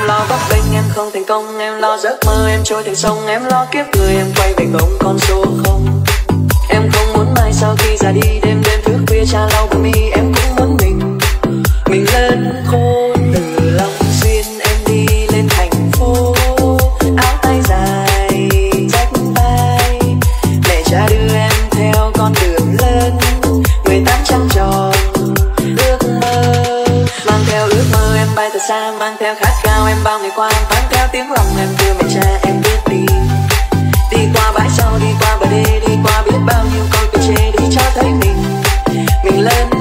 lo bấp bênh em không thành công, em lo giấc mơ em trôi thành sông, em lo kiếp người em quay về không con số không. Em không muốn mai sau khi già đi đêm đêm thức khuya cha lau bờ mi, em cũng muốn mình lớn khôn. Từ Long Xuyên em đi lên thành phố, áo tay dài rách vai, mẹ cha đưa em theo con đường lớn, 18 trăng tròn ước mơ. Mang theo ước mơ em bay thật xa, mang theo khát khao em bao ngày qua, mang theo tiếng lòng em đưa mẹ cha em biết đi. Đi qua bãi sau, đi qua bờ đê, đi qua biết bao nhiêu câu chuyện chê, đi cho thấy mình lớn.